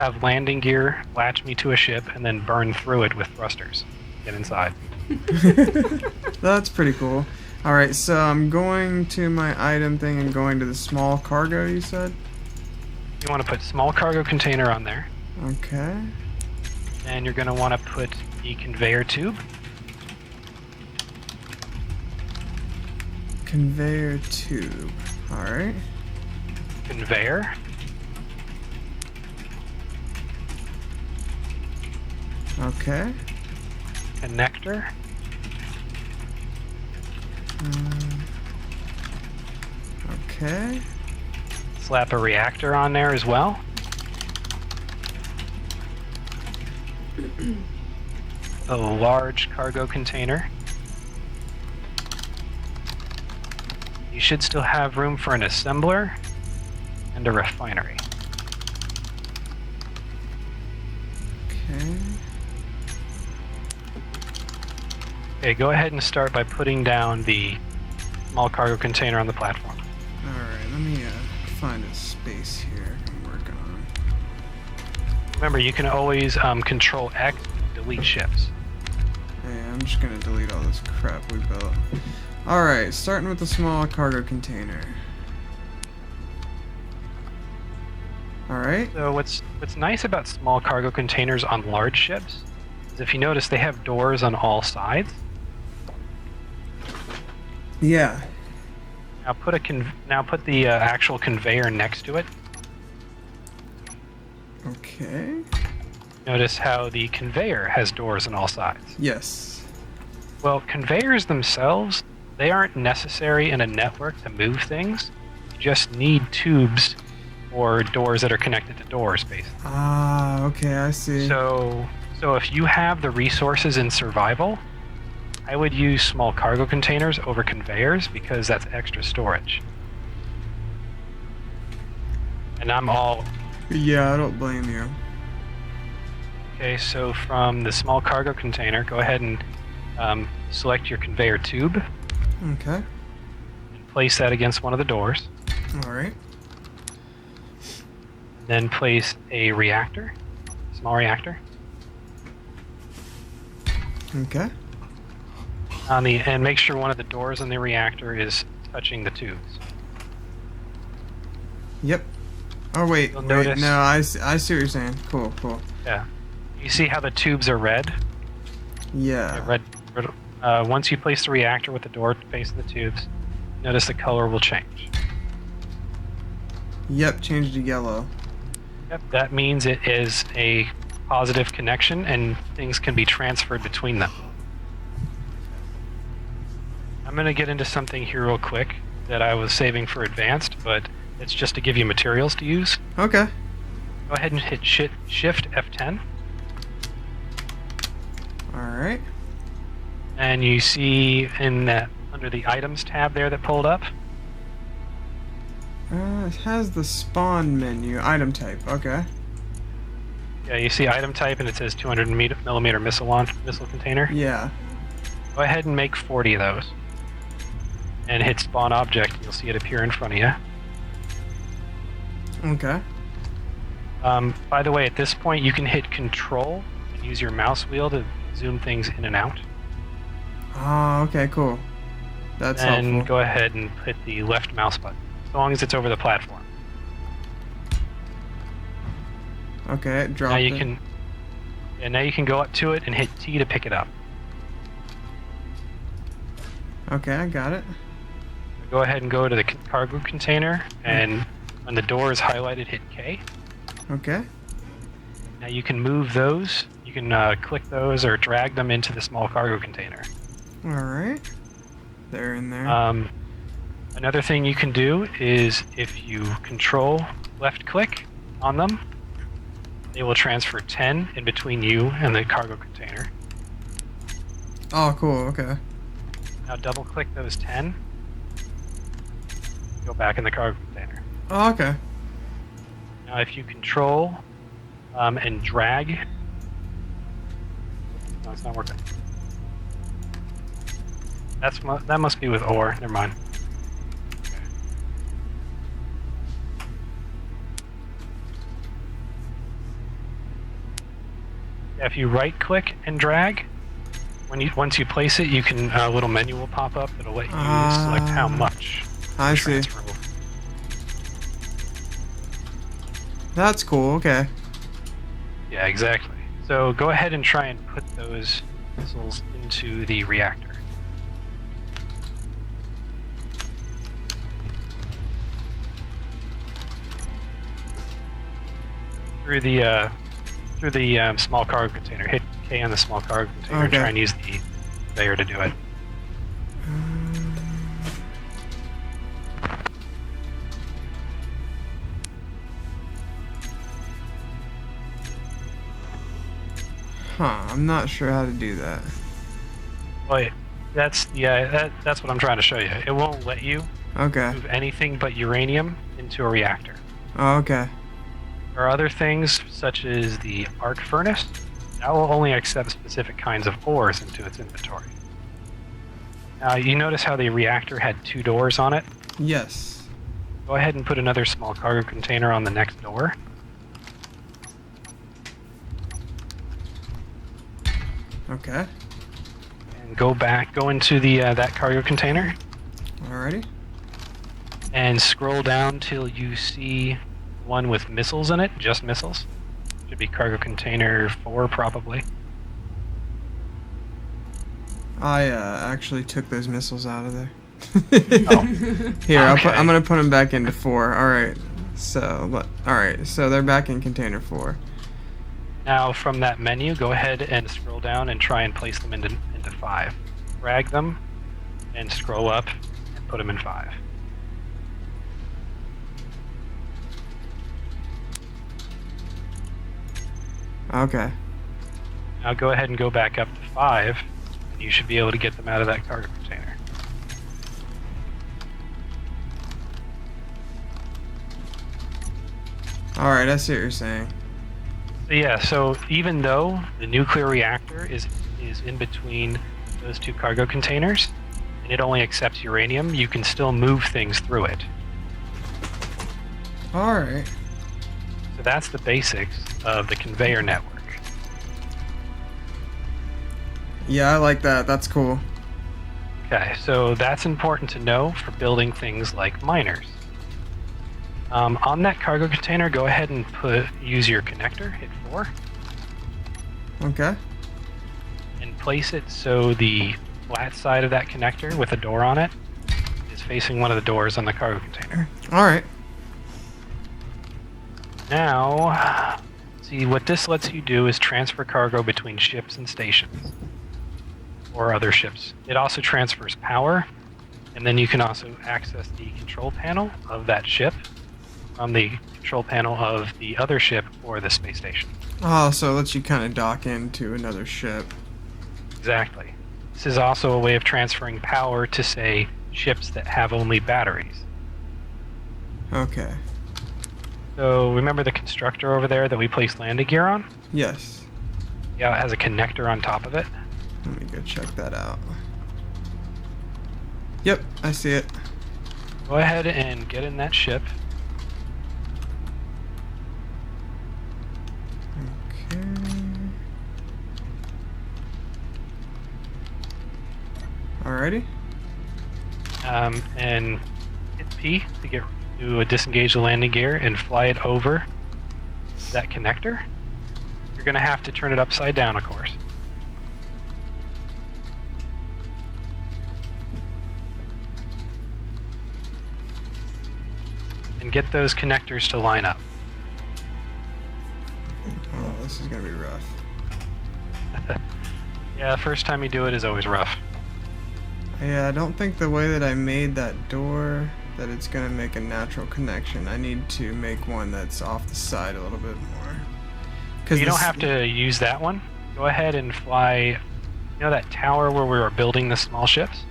have landing gear, latch me to a ship, and then burn through it with thrusters. Get inside. That's pretty cool. Alright, so I'm going to my item thing and going to the small cargo, you said? You want to put small cargo container on there. Okay. And you're going to want to put the conveyor tube. Conveyor tube. Alright. Conveyor. Okay. Connector. Okay. Slap a reactor on there as well. A large cargo container. You should still have room for an assembler and a refinery. Okay. Okay, go ahead and start by putting down the small cargo container on the platform. Alright, let me find a space here I can work on. Remember, you can always Control X to delete ships. Hey, I'm just gonna delete all this crap we built. Alright, starting with the small cargo container. Alright. So what's nice about small cargo containers on large ships is if you notice they have doors on all sides. Yeah. Now put the actual conveyor next to it. Okay. Notice how the conveyor has doors on all sides. Yes. Well, conveyors themselves, they aren't necessary in a network to move things. You just need tubes or doors that are connected to doors, basically. Ah, okay, I see. So if you have the resources in survival, I would use small cargo containers over conveyors because that's extra storage. And I'm all... Yeah, I don't blame you. Okay, so from the small cargo container, go ahead and select your conveyor tube. Okay. And place that against one of the doors. Alright. Then place a reactor, small reactor. Okay. And make sure one of the doors on the reactor is touching the tubes. Yep. Oh, wait. You'll Wait, notice- no, I see what you're saying. Cool, cool. Yeah. You see how the tubes are red? Yeah. Red. Once you place the reactor with the door facing the tubes, notice the color will change. Yep, changed to yellow. Yep, that means it is a positive connection and things can be transferred between them. I'm going to get into something here real quick that I was saving for advanced, but it's just to give you materials to use. Okay. Go ahead and hit Shift F10. Alright. And you see in that under the items tab there that pulled up, It has the spawn menu, item type. Okay. yeah, you see item type and it says 200 millimeter missile container. Yeah. Go ahead and make 40 of those. And hit spawn object, you'll see it appear in front of you. Okay. By the way, at this point you can hit Control and use your mouse wheel to zoom things in and out. Oh, okay, cool. That's And helpful. go ahead and hit the left mouse button, as long as it's over the platform. Okay, it dropped Now you it. can, now you can go up to it and hit T to pick it up. Okay, I got it. Go ahead and go to the cargo container, and when the door is highlighted, hit K. Okay. Now you can move those. You can click those or drag them into the small cargo container. Alright. They're in there. Another thing you can do is if you Control left click on them, they will transfer 10 in between you and the cargo container. Oh, cool, okay. Now double click those 10. Go back in the cargo container. Oh, okay. Now if you Control and drag... No, it's not working. That must be with ore. Never mind. If you right-click and drag, once you place it, you can a little menu will pop up that'll let you select how much. I see. Transfer over. That's cool. Okay. Yeah, exactly. So go ahead and try and put those missiles into the reactor. Through the small cargo container. Hit K on the small cargo container and try and use the conveyor to do it. I'm not sure how to do that. Well, that's what I'm trying to show you. It won't let you move anything but uranium into a reactor. Oh, okay. There are other things, such as the arc furnace, that will only accept specific kinds of ores into its inventory. Now, you notice how the reactor had 2 doors on it? Yes. Go ahead and put another small cargo container on the next door. Okay. And go into the that cargo container. Alrighty. And scroll down till you see one with missiles in it, just missiles. Should be cargo container 4, probably. I actually took those missiles out of there. Oh. Here, Okay. I'm gonna put them back into 4. Alright. So they're back in container 4. Now, from that menu, go ahead and scroll down and try and place them into 5. Drag them and scroll up and put them in 5. Okay. Now go ahead and go back up to 5, and you should be able to get them out of that cargo container. Alright, I see what you're saying. So yeah, so even though the nuclear reactor is in between those 2 cargo containers, and it only accepts uranium, you can still move things through it. Alright. So that's the basics of the conveyor network. Yeah, I like that. That's cool. Okay, so that's important to know for building things like miners. On that cargo container, go ahead and use your connector, hit 4, Okay. and place it so the flat side of that connector with a door on it is facing one of the doors on the cargo container. Alright. Now, see, what this lets you do is transfer cargo between ships and stations, or other ships. It also transfers power, and then you can also access the control panel of that ship from the control panel of the other ship or the space station. Oh, so it lets you kind of dock into another ship. Exactly. This is also a way of transferring power to, say, ships that have only batteries. Okay. So remember the constructor over there that we placed landing gear on? Yes. Yeah, it has a connector on top of it. Let me go check that out. Yep, I see it. Go ahead and get in that ship. Okay. Alrighty. And hit P to disengage the landing gear and fly it over that connector. You're going to have to turn it upside down, of course. And get those connectors to line up. Oh, this is gonna be rough. Yeah, first time you do it is always rough. Yeah, I don't think the way that I made that door that it's gonna make a natural connection. I need to make one that's off the side a little bit more. You don't have to use that one. Go ahead and fly. You know that tower where we were building the small ships?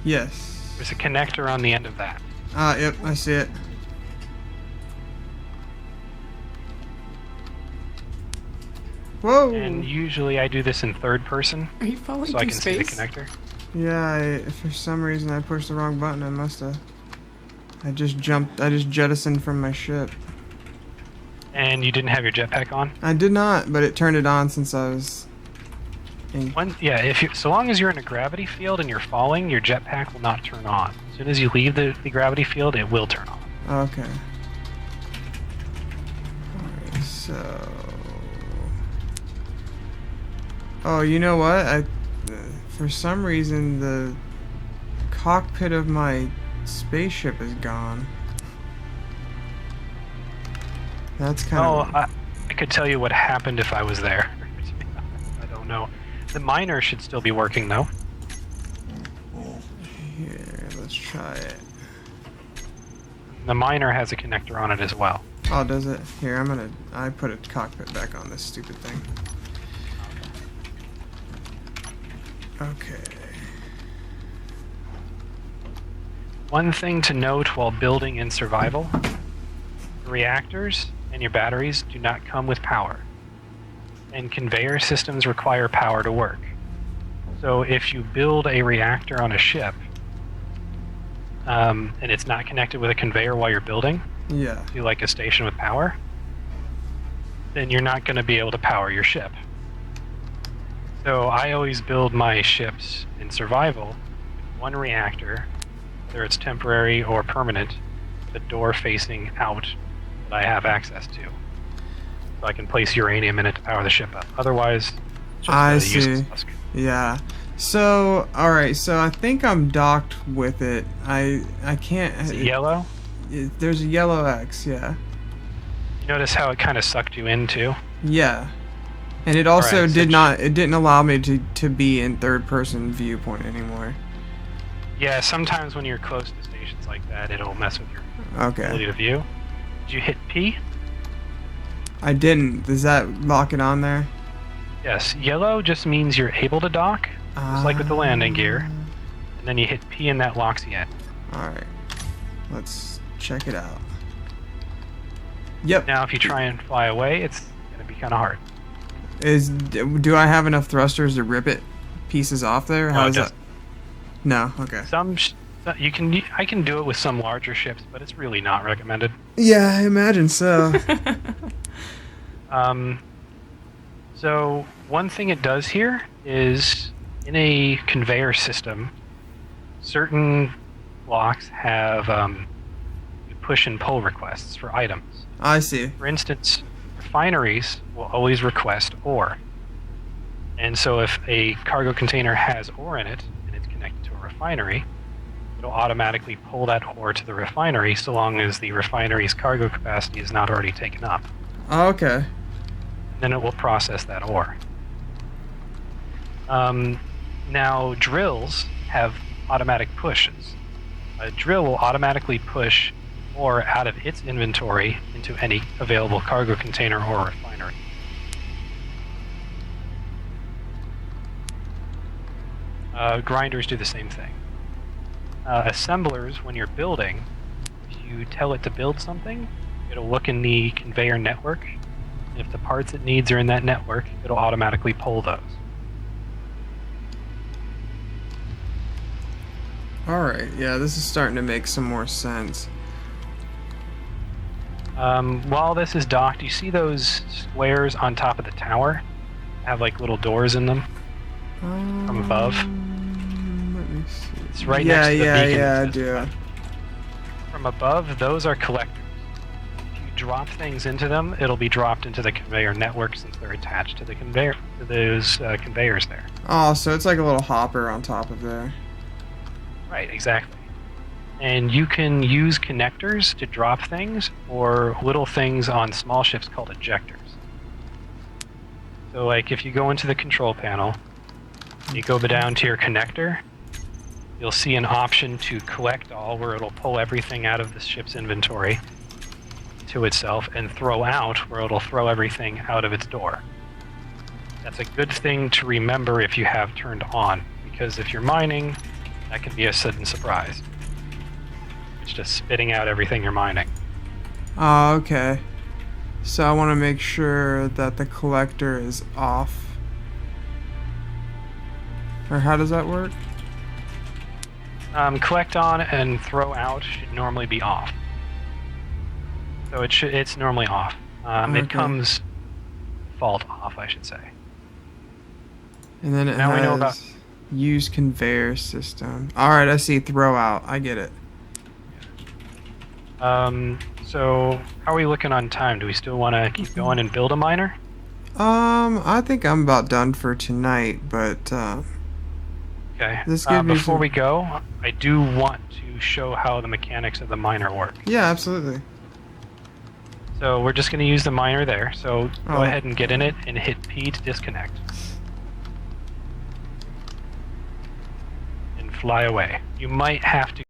Yes. There's a connector on the end of that. Yep, I see it. Whoa! And usually I do this in third person, Are you falling so I through can see the space? connector. Yeah, for some reason I pushed the wrong button. I must have. I just jettisoned from my ship. And you didn't have your jetpack on? I did not, but it turned it on since I was. Yeah, so long as you're in a gravity field and you're falling, your jetpack will not turn on. As soon as you leave the gravity field, it will turn on. Okay. Alright, so. Oh, you know what? For some reason, the cockpit of my spaceship is gone. That's kind of. I could tell you what happened if I was there. I don't know. The miner should still be working though. Here, let's try it. The miner has a connector on it as well. Oh, does it? Here, I put a cockpit back on this stupid thing. Okay. One thing to note while building in survival, the reactors and your batteries do not come with power. And conveyor systems require power to work. So if you build a reactor on a ship, and it's not connected with a conveyor while you're building, yeah, to like a station with power, then you're not going to be able to power your ship. So I always build my ships in survival with one reactor, whether it's temporary or permanent, the door facing out that I have access to. So I can place uranium in it to power the ship up. Otherwise, it's just I a see. useless husk. Yeah. So, alright, so I think I'm docked with it. I can't. Is it yellow? There's a yellow X, yeah. You notice how it kind of sucked you in too? Yeah. And it also Alright, it didn't allow me to be in third person viewpoint anymore. Yeah, sometimes when you're close to stations like that, it'll mess with your ability Okay. to view. Did you hit P? I didn't. Does that lock it on there? Yes. Yellow just means you're able to dock, just like with the landing gear. And then you hit P and that locks you in. Alright. Let's check it out. Yep. Now if you try and fly away, it's going to be kind of hard. Do I have enough thrusters to rip it pieces off there? How is that? No. Okay. I can do it with some larger ships, but it's really not recommended. Yeah, I imagine so. So one thing it does here is in a conveyor system, certain blocks have push and pull requests for items. I see. For instance, refineries will always request ore. And so if a cargo container has ore in it and it's connected to a refinery, it'll automatically pull that ore to the refinery so long as the refinery's cargo capacity is not already taken up. Oh, okay. Then it will process that ore. Now, drills have automatic pushes. A drill will automatically push ore out of its inventory into any available cargo container or refinery. Grinders do the same thing. Assemblers, when you're building, if you tell it to build something, it'll look in the conveyor network. If the parts it needs are in that network, it'll automatically pull those. Alright, yeah, this is starting to make some more sense. While this is docked, you see those squares on top of the tower? Have like little doors in them from above? Let me see. It's right next to the beacon. Yeah, I that says do. collector. From above, those are collectors. If you drop things into them, it'll be dropped into the conveyor network since they're attached to the conveyor, to those conveyors there. Oh, so it's like a little hopper on top of there. Right, exactly. And you can use connectors to drop things or little things on small ships called ejectors. So like if you go into the control panel, you go down to your connector, you'll see an option to collect all where it'll pull everything out of the ship's inventory to itself and throw out where it'll throw everything out of its door. That's a good thing to remember if you have turned on, because if you're mining, that can be a sudden surprise. It's just spitting out everything you're mining. Oh, okay. So I want to make sure that the collector is off. Or how does that work? Collect on and throw out should normally be off. So it's normally off. Okay. It comes default off, I should say. And then it Now has we know about- use conveyor system. Alright, I see throw out. I get it. So how are we looking on time? Do we still want to keep going and build a miner? I think I'm about done for tonight, but Okay. This gives me Before some- we go, I do want to show how the mechanics of the miner work. yeah, absolutely. So we're just going to use the miner there. So go Oh. ahead and get in it and hit P to disconnect. And fly away. You might have to